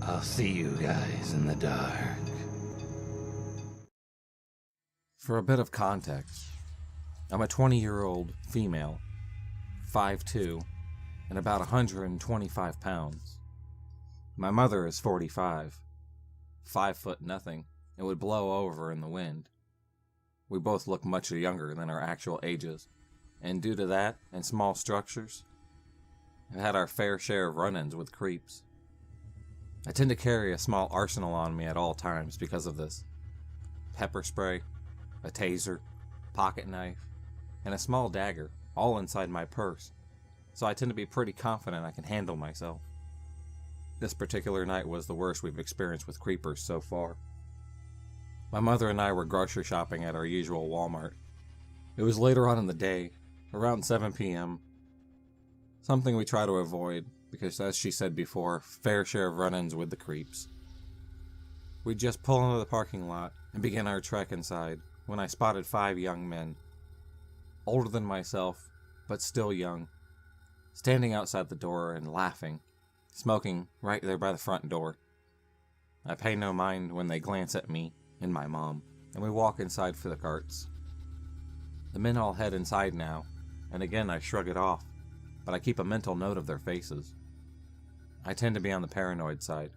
I'll see you guys in the dark. For a bit of context, I'm a 20-year-old female, 5'2", and about 125 pounds. My mother is 45, 5 foot nothing, and would blow over in the wind. We both look much younger than our actual ages, and due to that and small structures, have had our fair share of run-ins with creeps. I tend to carry a small arsenal on me at all times because of this. Pepper spray, a taser, pocket knife, and a small dagger, all inside my purse, so I tend to be pretty confident I can handle myself. This particular night was the worst we've experienced with creepers so far. My mother and I were grocery shopping at our usual Walmart. It was later on in the day, around 7 p.m., something we try to avoid because, as she said before, fair share of run-ins with the creeps. We just pull into the parking lot and begin our trek inside when I spotted 5 young men, older than myself, but still young, standing outside the door and laughing, smoking right there by the front door. I pay no mind when they glance at me and my mom, and we walk inside for the carts. The men all head inside now, and again I shrug it off, but I keep a mental note of their faces. I tend to be on the paranoid side.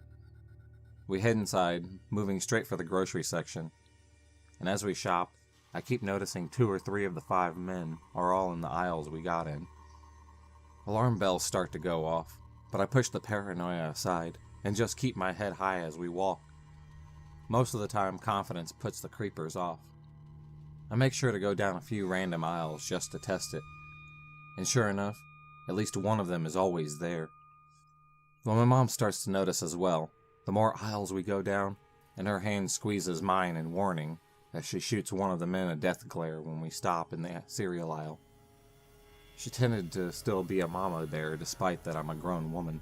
We head inside, moving straight for the grocery section, and as we shop, I keep noticing 2 or 3 of the 5 men are all in the aisles we got in. Alarm bells start to go off, but I push the paranoia aside and just keep my head high as we walk. Most of the time, confidence puts the creepers off. I make sure to go down a few random aisles just to test it, and sure enough, at least one of them is always there. Well, my mom starts to notice as well. The more aisles we go down, and her hand squeezes mine in warning as she shoots one of the men a death glare when we stop in the cereal aisle. She tended to still be a mama there despite that I'm a grown woman.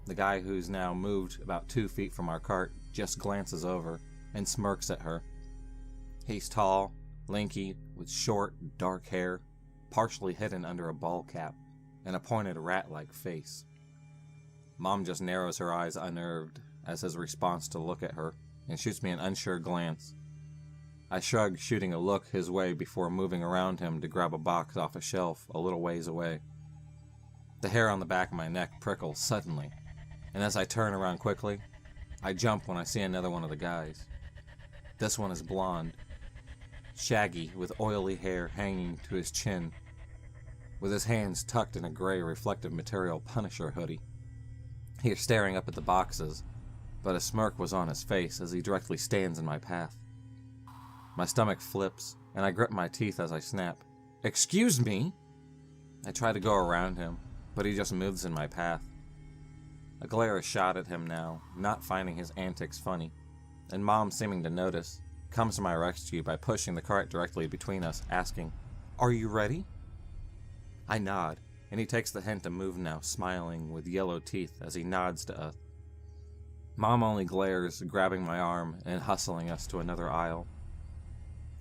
The guy who's now moved about 2 feet from our cart just glances over and smirks at her. He's tall, lanky, with short, dark hair, partially hidden under a ball cap, and a pointed rat-like face. Mom just narrows her eyes unnerved as his response to look at her, and shoots me an unsure glance. I shrug, shooting a look his way before moving around him to grab a box off a shelf a little ways away. The hair on the back of my neck prickles suddenly, and as I turn around quickly, I jump when I see another one of the guys. This one is blonde, shaggy with oily hair hanging to his chin, with his hands tucked in a gray reflective material Punisher hoodie. He is staring up at the boxes, but a smirk was on his face as he directly stands in my path. My stomach flips, and I grip my teeth as I snap. "Excuse me!" I try to go around him, but he just moves in my path. A glare is shot at him now, not finding his antics funny, and Mom, seeming to notice, comes to my rescue by pushing the cart directly between us, asking, "Are you ready?" I nod, and he takes the hint to move now, smiling with yellow teeth as he nods to us. Mom only glares, grabbing my arm and hustling us to another aisle.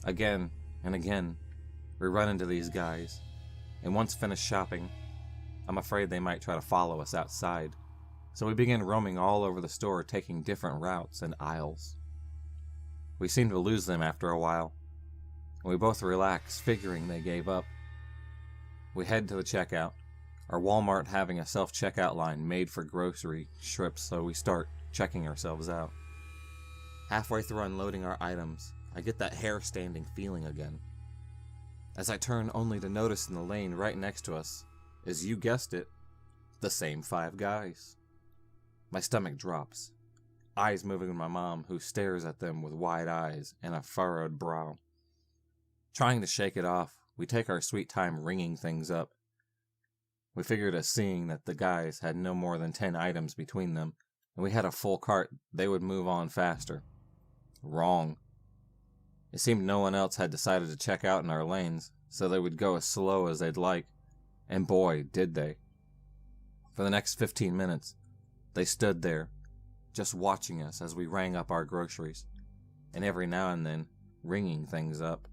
Again and again, we run into these guys, and once finished shopping, I'm afraid they might try to follow us outside, so we begin roaming all over the store, taking different routes and aisles. We seem to lose them after a while, and we both relax, figuring they gave up. We head to the checkout, our Walmart having a self-checkout line made for grocery strips, so we start checking ourselves out. Halfway through unloading our items, I get that hair-standing feeling again, as I turn only to notice in the lane right next to us is, you guessed it, the same 5 guys. My stomach drops, eyes moving to my mom, who stares at them with wide eyes and a furrowed brow. Trying to shake it off, we take our sweet time ringing things up. We figured, as seeing that the guys had no more than 10 items between them, and we had a full cart, they would move on faster. Wrong. It seemed no one else had decided to check out in our lanes, so they would go as slow as they'd like, and boy, did they. For the next 15 minutes, they stood there, just watching us as we rang up our groceries, and every now and then, ringing things up.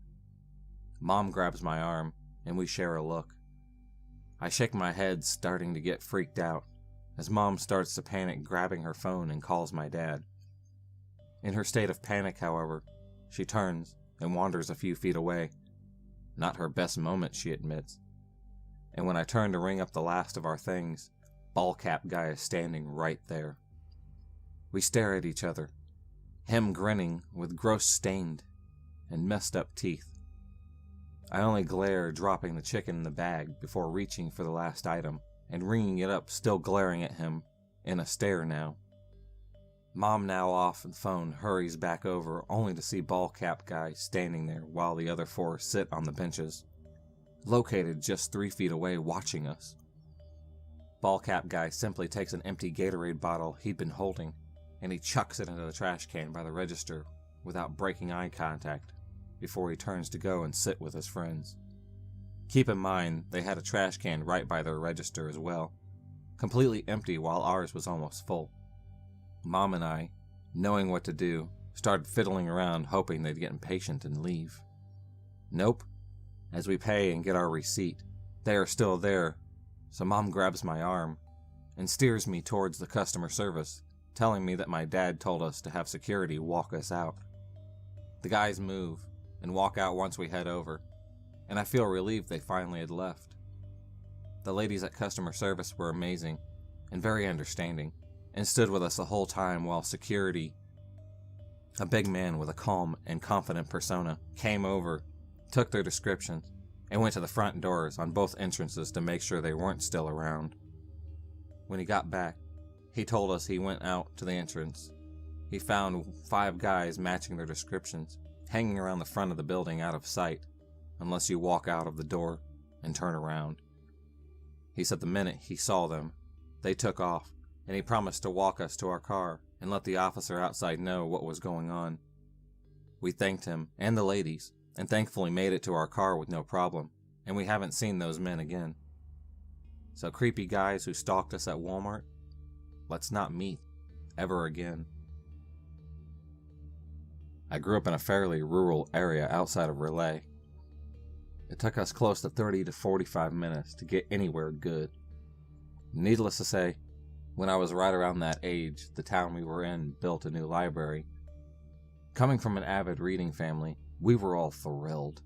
Mom grabs my arm, and we share a look. I shake my head, starting to get freaked out, as Mom starts to panic, grabbing her phone and calls my dad. In her state of panic, however, she turns and wanders a few feet away. Not her best moment, she admits. And when I turn to ring up the last of our things, Ballcap Guy is standing right there. We stare at each other, him grinning with gross stained and messed up teeth. I only glare, dropping the chicken in the bag before reaching for the last item and ringing it up, still glaring at him in a stare now. Mom, now off the phone, hurries back over, only to see Ballcap Guy standing there while the other four sit on the benches, located just 3 feet away, watching us. Ballcap Guy simply takes an empty Gatorade bottle he'd been holding, and he chucks it into the trash can by the register without breaking eye contact before he turns to go and sit with his friends. Keep in mind, they had a trash can right by their register as well, completely empty while ours was almost full. Mom and I, knowing what to do, started fiddling around hoping they'd get impatient and leave. Nope. As we pay and get our receipt, they are still there, so Mom grabs my arm and steers me towards the customer service, telling me that my dad told us to have security walk us out. The guys move and walk out once we head over, and I feel relieved they finally had left. The ladies at customer service were amazing and very understanding, and stood with us the whole time while security, a big man with a calm and confident persona, came over, took their descriptions, and went to the front doors on both entrances to make sure they weren't still around. When he got back, he told us he went out to the entrance. He found 5 guys matching their descriptions, hanging around the front of the building out of sight, unless you walk out of the door and turn around. He said the minute he saw them, they took off, and he promised to walk us to our car and let the officer outside know what was going on. We thanked him and the ladies, and thankfully made it to our car with no problem, and we haven't seen those men again. So creepy guys who stalked us at Walmart, let's not meet ever again. I grew up in a fairly rural area outside of Relay. It took us close to 30 to 45 minutes to get anywhere good. Needless to say, when I was right around that age, the town we were in built a new library. Coming from an avid reading family, we were all thrilled.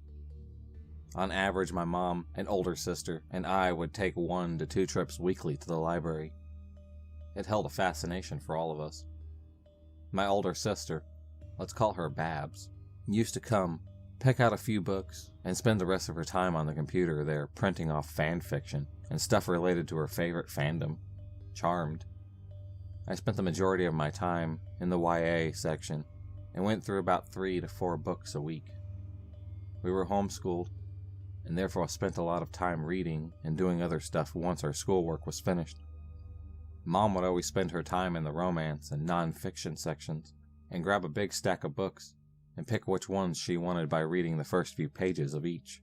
On average, my mom, an older sister, and I would take 1 to 2 trips weekly to the library. It held a fascination for all of us. My older sister, let's call her Babs, used to come, pick out a few books, and spend the rest of her time on the computer there printing off fan fiction and stuff related to her favorite fandom, Charmed. I spent the majority of my time in the YA section and went through about 3 to 4 books a week. We were homeschooled, and therefore spent a lot of time reading and doing other stuff once our schoolwork was finished. Mom would always spend her time in the romance and non-fiction sections and grab a big stack of books and pick which ones she wanted by reading the first few pages of each.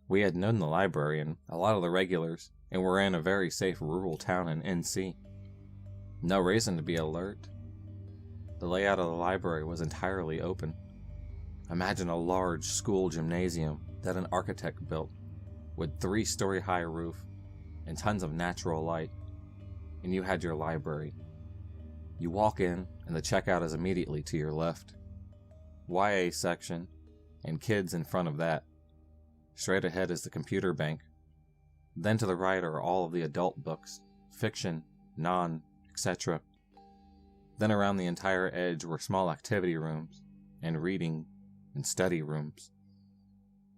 We had known the library and a lot of the regulars, and were in a very safe rural town in NC. No reason to be alert. The layout of the library was entirely open. Imagine a large school gymnasium that an architect built, with 3-story high roof and tons of natural light, and you had your library. You walk in, and the checkout is immediately to your left. YA section, and kids in front of that. Straight ahead is the computer bank. Then to the right are all of the adult books, fiction, non, etc. Then around the entire edge were small activity rooms, and reading and study rooms.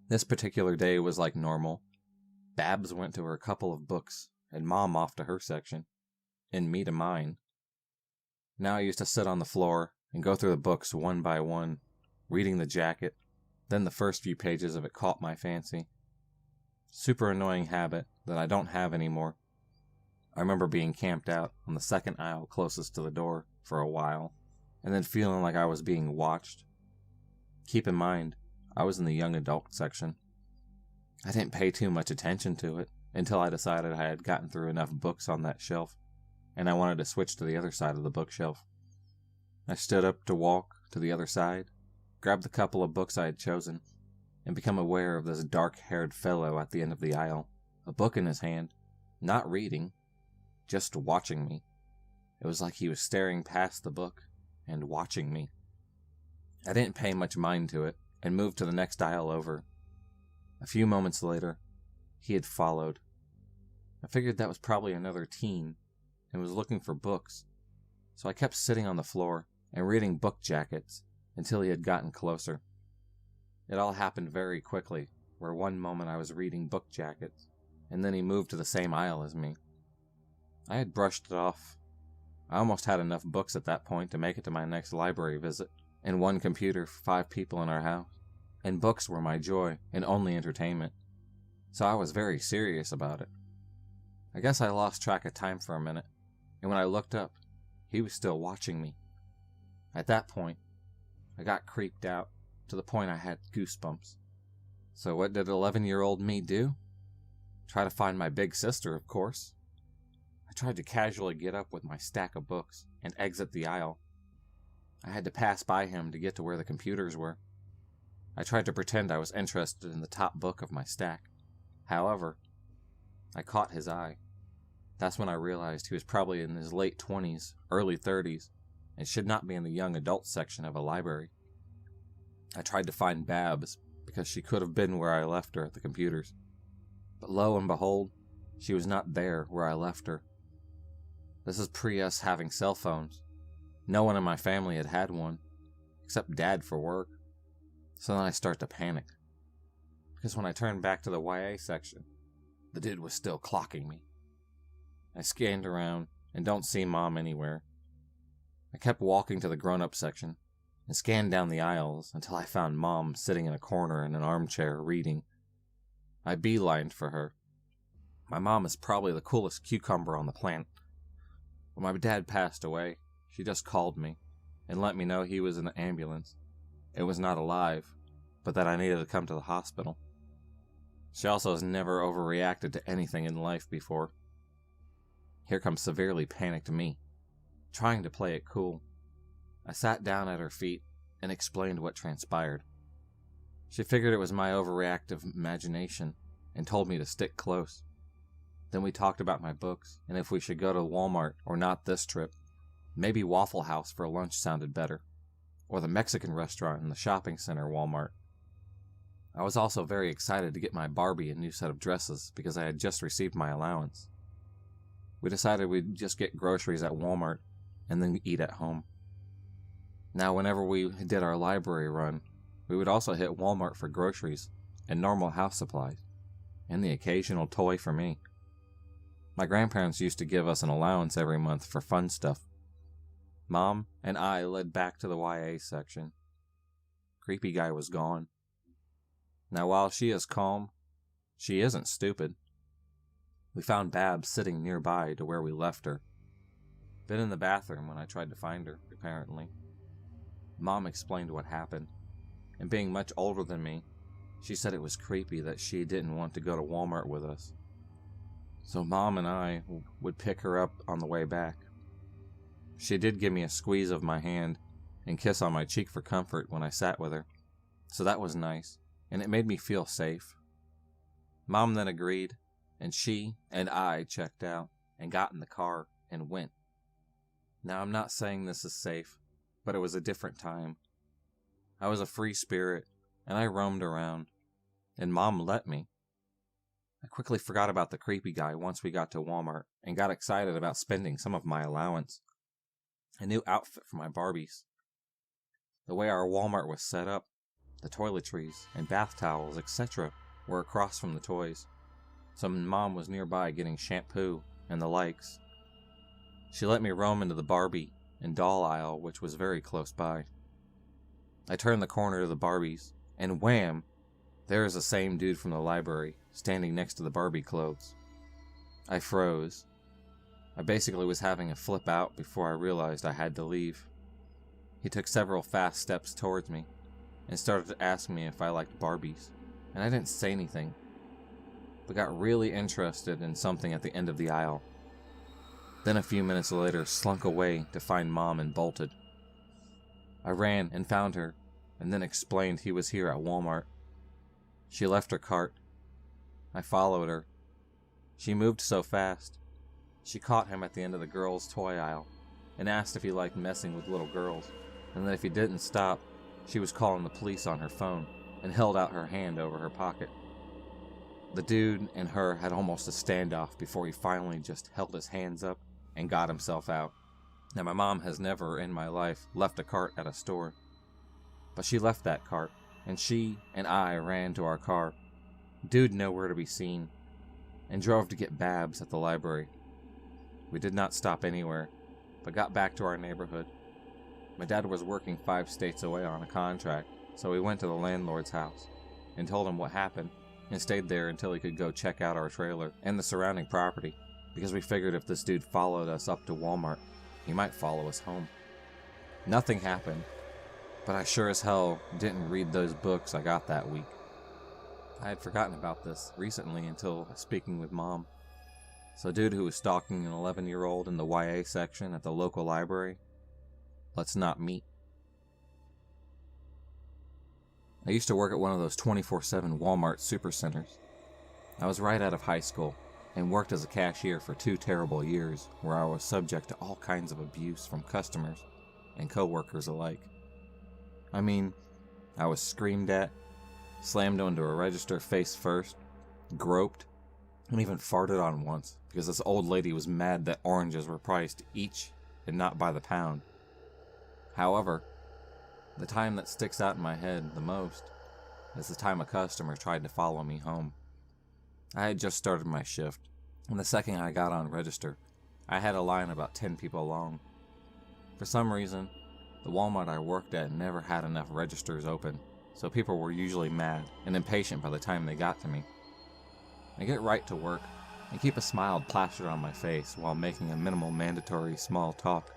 This particular day was like normal. Babs went to her couple of books, and Mom off to her section, and me to mine. Now I used to sit on the floor and go through the books one by one, reading the jacket, then the first few pages of it caught my fancy. Super annoying habit that I don't have anymore. I remember being camped out on the second aisle closest to the door for a while, and then feeling like I was being watched. Keep in mind, I was in the young adult section. I didn't pay too much attention to it until I decided I had gotten through enough books on that shelf, and I wanted to switch to the other side of the bookshelf. I stood up to walk to the other side, grabbed the couple of books I had chosen, and become aware of this dark-haired fellow at the end of the aisle, a book in his hand, not reading, just watching me. It was like he was staring past the book and watching me. I didn't pay much mind to it and moved to the next aisle over. A few moments later, he had followed. I figured that was probably another teen and was looking for books, so I kept sitting on the floor and reading book jackets until he had gotten closer. It all happened very quickly, where one moment I was reading book jackets, and then he moved to the same aisle as me. I had brushed it off. I almost had enough books at that point to make it to my next library visit, and one computer for 5 people in our house, and books were my joy and only entertainment, so I was very serious about it. I guess I lost track of time for a minute, and when I looked up, he was still watching me. At that point, I got creeped out, to the point I had goosebumps. So what did 11-year-old me do? Try to find my big sister, of course. I tried to casually get up with my stack of books and exit the aisle. I had to pass by him to get to where the computers were. I tried to pretend I was interested in the top book of my stack. However, I caught his eye. That's when I realized he was probably in his late 20s, early 30s, and should not be in the young adult section of a library. I tried to find Babs, because she could have been where I left her at the computers. But lo and behold, she was not there where I left her. This is pre us having cell phones. No one in my family had had one, except Dad for work. So then I start to panic. Because when I turned back to the YA section, the dude was still clocking me. I scanned around and don't see Mom anywhere. I kept walking to the grown-up section and scanned down the aisles until I found Mom sitting in a corner in an armchair reading. I beelined for her. My mom is probably the coolest cucumber on the planet. When my dad passed away, she just called me and let me know he was in the ambulance. It was not alive, but that I needed to come to the hospital. She also has never overreacted to anything in life before. Here comes severely panicked me, trying to play it cool. I sat down at her feet and explained what transpired. She figured it was my overreactive imagination and told me to stick close. Then we talked about my books and if we should go to Walmart or not this trip. Maybe Waffle House for lunch sounded better, or the Mexican restaurant in the shopping center Walmart. I was also very excited to get my Barbie a new set of dresses because I had just received my allowance. We decided we'd just get groceries at Walmart and then eat at home. Now, whenever we did our library run, we would also hit Walmart for groceries and normal house supplies, and the occasional toy for me. My grandparents used to give us an allowance every month for fun stuff. Mom and I led back to the YA section. Creepy guy was gone. Now, while she is calm, she isn't stupid. We found Babs sitting nearby to where we left her. Been in the bathroom when I tried to find her, apparently. Mom explained what happened, and being much older than me, she said it was creepy that she didn't want to go to Walmart with us. So Mom and I would pick her up on the way back. She did give me a squeeze of my hand and kiss on my cheek for comfort when I sat with her, so that was nice, and it made me feel safe. Mom then agreed, and she and I checked out and got in the car and went. Now, I'm not saying this is safe, but it was a different time. I was a free spirit, and I roamed around, and Mom let me. I quickly forgot about the creepy guy once we got to Walmart, and got excited about spending some of my allowance. A new outfit for my Barbies. The way our Walmart was set up, the toiletries and bath towels, etc., were across from the toys, so Mom was nearby getting shampoo and the likes. She let me roam into the Barbie and doll aisle, which was very close by. I turned the corner to the Barbies, and wham! There is the same dude from the library, standing next to the Barbie clothes. I froze. I basically was having a flip out before I realized I had to leave. He took several fast steps towards me, and started to ask me if I liked Barbies, and I didn't say anything, but got really interested in something at the end of the aisle. Then a few minutes later slunk away to find Mom and bolted. I ran and found her, and then explained he was here at Walmart. She left her cart. I followed her. She moved so fast. She caught him at the end of the girls' toy aisle and asked if he liked messing with little girls, and that if he didn't stop, she was calling the police on her phone, and held out her hand over her pocket. The dude and her had almost a standoff before he finally just held his hands up and got himself out. Now, my mom has never in my life left a cart at a store, but she left that cart, and she and I ran to our car. Dude nowhere to be seen, and drove to get Babs at the library. We did not stop anywhere, but got back to our neighborhood. My dad was working 5 states away on a contract, so we went to the landlord's house and told him what happened, and stayed there until he could go check out our trailer and the surrounding property, because we figured if this dude followed us up to Walmart, he might follow us home. Nothing happened, but I sure as hell didn't read those books I got that week. I had forgotten about this recently until speaking with Mom. So dude who was stalking an 11-year-old in the YA section at the local library, let's not meet. I used to work at one of those 24/7 Walmart supercenters. I was right out of high school and worked as a cashier for 2 terrible years where I was subject to all kinds of abuse from customers and coworkers alike. I mean, I was screamed at, slammed onto a register face first, groped, and even farted on once because this old lady was mad that oranges were priced each and not by the pound. However, the time that sticks out in my head the most is the time a customer tried to follow me home. I had just started my shift, and the second I got on register, I had a line about 10 people long. For some reason, the Walmart I worked at never had enough registers open, so people were usually mad and impatient by the time they got to me. I get right to work and keep a smile plastered on my face while making a minimal mandatory small talk.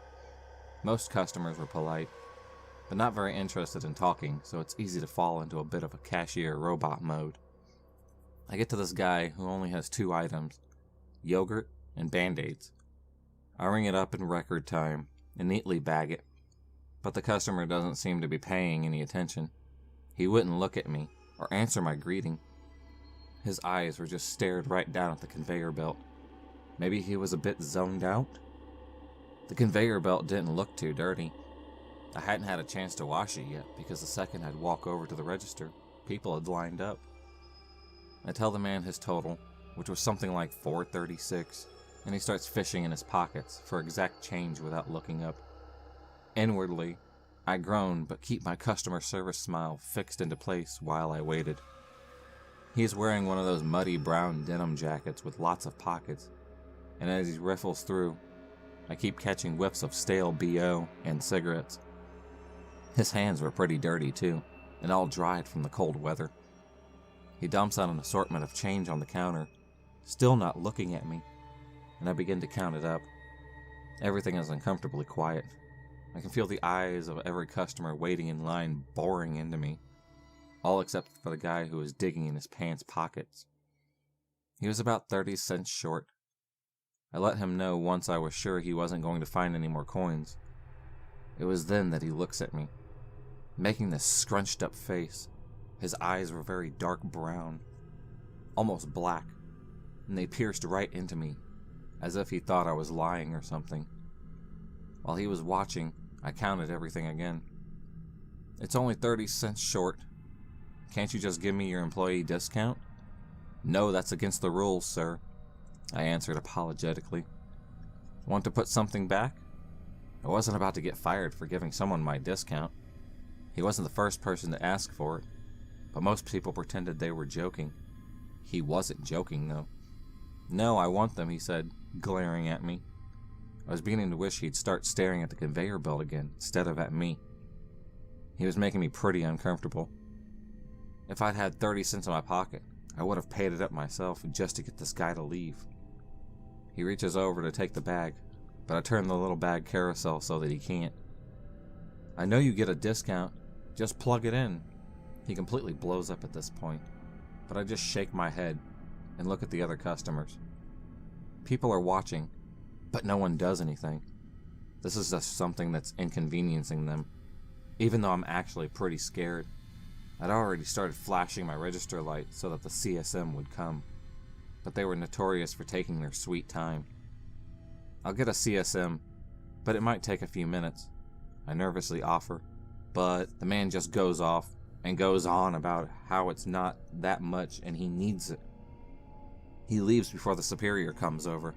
Most customers were polite, but not very interested in talking, so it's easy to fall into a bit of a cashier robot mode. I get to this guy who only has 2 items, yogurt and Band-Aids. I ring it up in record time and neatly bag it, but the customer doesn't seem to be paying any attention. He wouldn't look at me or answer my greeting. His eyes were just stared right down at the conveyor belt. Maybe he was a bit zoned out? The conveyor belt didn't look too dirty. I hadn't had a chance to wash it yet because the second I'd walk over to the register, people had lined up. I tell the man his total, which was something like $4.36, and he starts fishing in his pockets for exact change without looking up. Inwardly, I groan but keep my customer service smile fixed into place while I waited. He is wearing one of those muddy brown denim jackets with lots of pockets, and as he riffles through, I keep catching whiffs of stale BO and cigarettes. His hands were pretty dirty too, and all dried from the cold weather. He dumps out an assortment of change on the counter, still not looking at me, and I begin to count it up. Everything is uncomfortably quiet. I can feel the eyes of every customer waiting in line boring into me, all except for the guy who was digging in his pants pockets. He was about 30 cents short. I let him know once I was sure he wasn't going to find any more coins. It was then that he looks at me, making this scrunched up face. His eyes were very dark brown, almost black, and they pierced right into me, as if he thought I was lying or something. While he was watching, I counted everything again. It's only 30 cents short. Can't you just give me your employee discount? No, that's against the rules, sir, I answered apologetically. Want to put something back? I wasn't about to get fired for giving someone my discount. He wasn't the first person to ask for it, but most people pretended they were joking. He wasn't joking, though. No, I want them, he said, glaring at me. I was beginning to wish he'd start staring at the conveyor belt again, instead of at me. He was making me pretty uncomfortable. If I'd had 30 cents in my pocket, I would have paid it up myself just to get this guy to leave. He reaches over to take the bag, but I turn the little bag carousel so that he can't. I know you get a discount. Just plug it in. He completely blows up at this point, but I just shake my head and look at the other customers. People are watching, but no one does anything. This is just something that's inconveniencing them, even though I'm actually pretty scared. I'd already started flashing my register light so that the CSM would come, but they were notorious for taking their sweet time. I'll get a CSM, but it might take a few minutes, I nervously offer, but the man just goes off and goes on about how it's not that much and he needs it. He leaves before the superior comes over,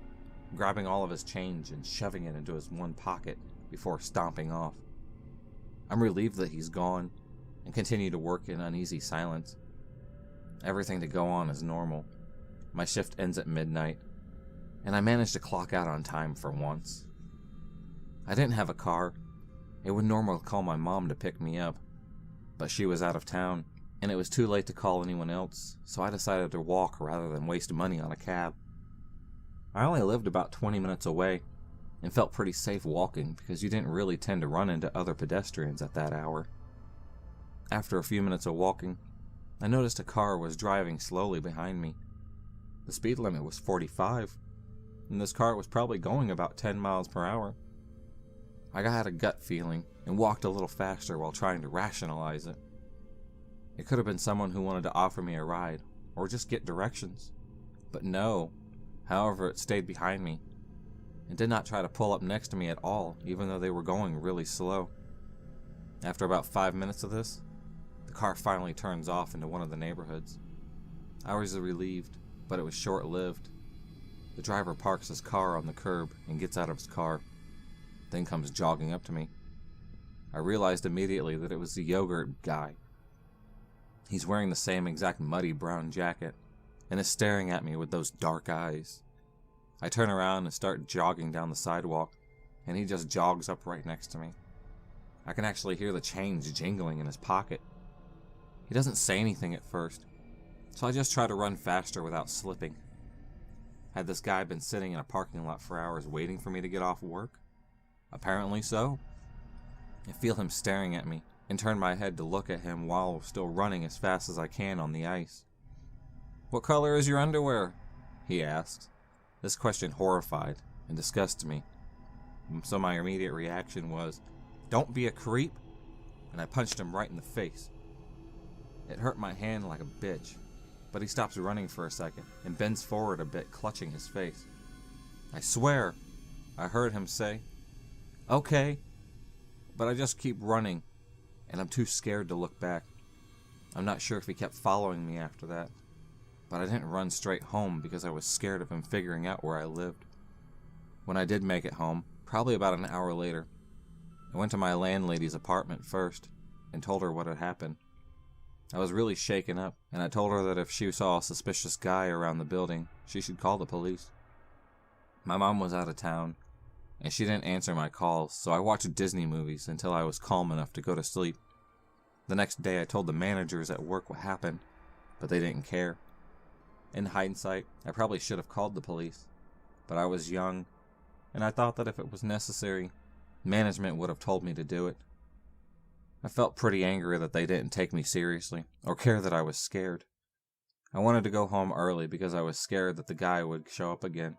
grabbing all of his change and shoving it into his one pocket before stomping off. I'm relieved that he's gone and continue to work in uneasy silence. Everything to go on as normal. My shift ends at midnight, and I managed to clock out on time for once. I didn't have a car. It would normally call my mom to pick me up, but she was out of town, and it was too late to call anyone else, so I decided to walk rather than waste money on a cab. I only lived about 20 minutes away, and felt pretty safe walking because you didn't really tend to run into other pedestrians at that hour. After a few minutes of walking, I noticed a car was driving slowly behind me. The speed limit was 45, and this car was probably going about 10 miles per hour. I had a gut feeling and walked a little faster while trying to rationalize it. It could have been someone who wanted to offer me a ride or just get directions, but no. However, it stayed behind me and did not try to pull up next to me at all, even though they were going really slow. After about 5 minutes of this, the car finally turns off into one of the neighborhoods. I was relieved, but it was short-lived. The driver parks his car on the curb and gets out of his car, then comes jogging up to me. I realized immediately that it was the yogurt guy. He's wearing the same exact muddy brown jacket and is staring at me with those dark eyes. I turn around and start jogging down the sidewalk, and he just jogs up right next to me. I can actually hear the change jingling in his pocket. He doesn't say anything at first, so I just try to run faster without slipping. Had this guy been sitting in a parking lot for hours waiting for me to get off work? Apparently so. I feel him staring at me and turn my head to look at him while still running as fast as I can on the ice. "What color is your underwear?" he asks. This question horrified and disgusts me. So my immediate reaction was, "Don't be a creep," and I punched him right in the face. It hurt my hand like a bitch, but he stops running for a second and bends forward a bit, clutching his face. "I swear," I heard him say. "Okay," but I just keep running, and I'm too scared to look back. I'm not sure if he kept following me after that, but I didn't run straight home because I was scared of him figuring out where I lived. When I did make it home, probably about an hour later, I went to my landlady's apartment first and told her what had happened. I was really shaken up, and I told her that if she saw a suspicious guy around the building, she should call the police. My mom was out of town, and she didn't answer my calls, so I watched Disney movies until I was calm enough to go to sleep. The next day I told the managers at work what happened, but they didn't care. In hindsight, I probably should have called the police, but I was young, and I thought that if it was necessary, management would have told me to do it. I felt pretty angry that they didn't take me seriously, or care that I was scared. I wanted to go home early because I was scared that the guy would show up again,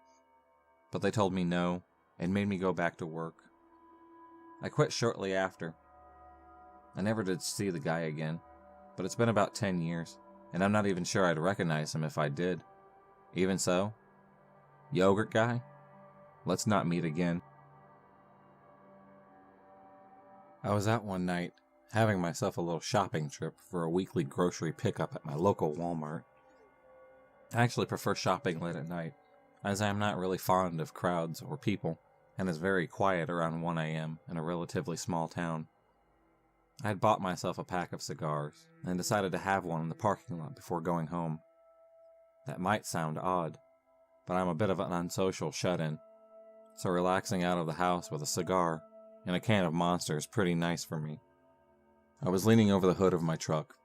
but they told me no, and made me go back to work. I quit shortly after. I never did see the guy again, but it's been about 10 years, and I'm not even sure I'd recognize him if I did. Even so, yogurt guy, let's not meet again. I was out one night, having myself a little shopping trip for a weekly grocery pickup at my local Walmart. I actually prefer shopping late at night, as I am not really fond of crowds or people, and is very quiet around 1 a.m. in a relatively small town. I had bought myself a pack of cigars, and decided to have one in the parking lot before going home. That might sound odd, but I'm a bit of an unsocial shut-in, so relaxing out of the house with a cigar and a can of Monster is pretty nice for me. I was leaning over the hood of my truck,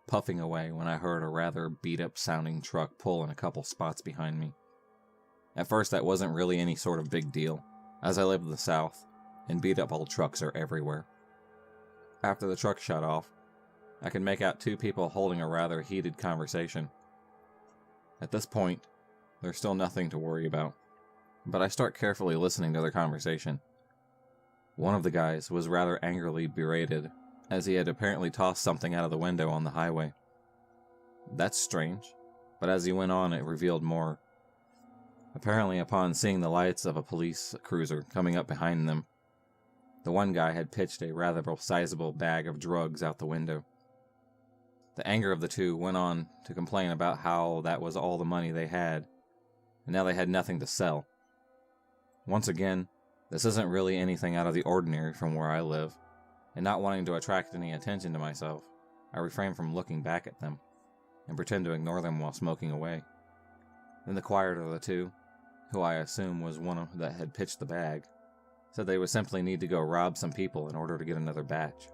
puffing away when I heard a rather beat-up sounding truck pull in a couple spots behind me. At first that wasn't really any sort of big deal, as I live in the South, and beat-up old trucks are everywhere. After the truck shut off, I could make out two people holding a rather heated conversation. At this point, there's still nothing to worry about, but I start carefully listening to their conversation. One of the guys was rather angrily berated, as he had apparently tossed something out of the window on the highway. That's strange, but as he went on it revealed more. Apparently, upon seeing the lights of a police cruiser coming up behind them, the one guy had pitched a rather sizable bag of drugs out the window. The anger of the two went on to complain about how that was all the money they had, and now they had nothing to sell. Once again, this isn't really anything out of the ordinary from where I live, and not wanting to attract any attention to myself, I refrained from looking back at them, and pretend to ignore them while smoking away. Then the quieter of the two, who I assume was one that had pitched the bag, said they would simply need to go rob some people in order to get another batch.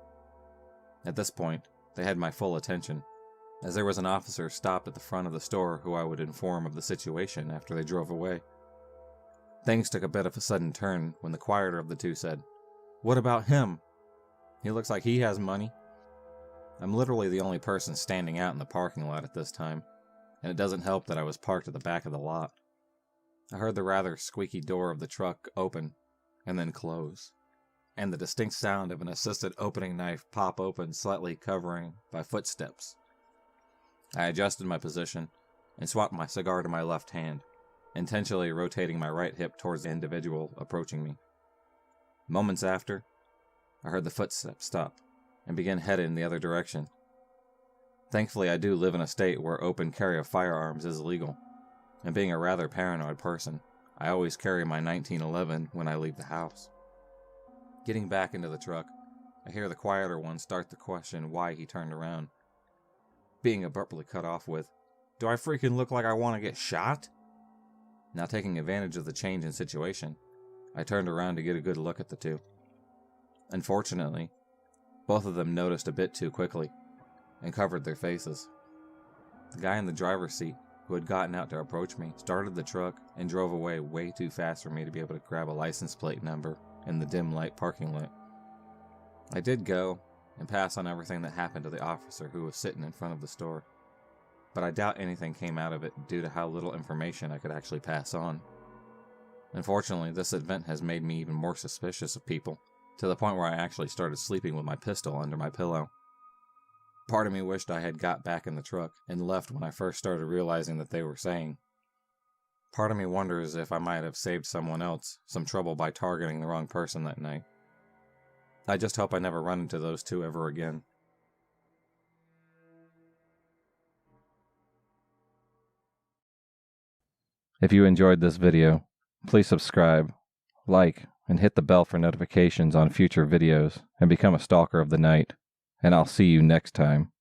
At this point, they had my full attention, as there was an officer stopped at the front of the store who I would inform of the situation after they drove away. Things took a bit of a sudden turn when the quieter of the two said, "What about him? He looks like he has money." I'm literally the only person standing out in the parking lot at this time, and it doesn't help that I was parked at the back of the lot. I heard the rather squeaky door of the truck open and then close, and the distinct sound of an assisted opening knife pop open, slightly covering by footsteps. I adjusted my position and swapped my cigar to my left hand, intentionally rotating my right hip towards the individual approaching me. Moments after, I heard the footsteps stop and begin headed in the other direction. Thankfully, I do live in a state where open carry of firearms is illegal, and being a rather paranoid person, I always carry my 1911 when I leave the house. Getting back into the truck, I hear the quieter one start to question why he turned around, being abruptly cut off with, "Do I freaking look like I want to get shot?" Now taking advantage of the change in situation, I turned around to get a good look at the two. Unfortunately, both of them noticed a bit too quickly and covered their faces. The guy in the driver's seat, who had gotten out to approach me, started the truck and drove away way too fast for me to be able to grab a license plate number in the dim light parking lot. I did go and pass on everything that happened to the officer who was sitting in front of the store, but I doubt anything came out of it due to how little information I could actually pass on. Unfortunately, this event has made me even more suspicious of people, to the point where I actually started sleeping with my pistol under my pillow. Part of me wished I had got back in the truck and left when I first started realizing that they were saying. Part of me wonders if I might have saved someone else some trouble by targeting the wrong person that night. I just hope I never run into those two ever again. If you enjoyed this video, please subscribe, like, and hit the bell for notifications on future videos, and become a stalker of the night, and I'll see you next time.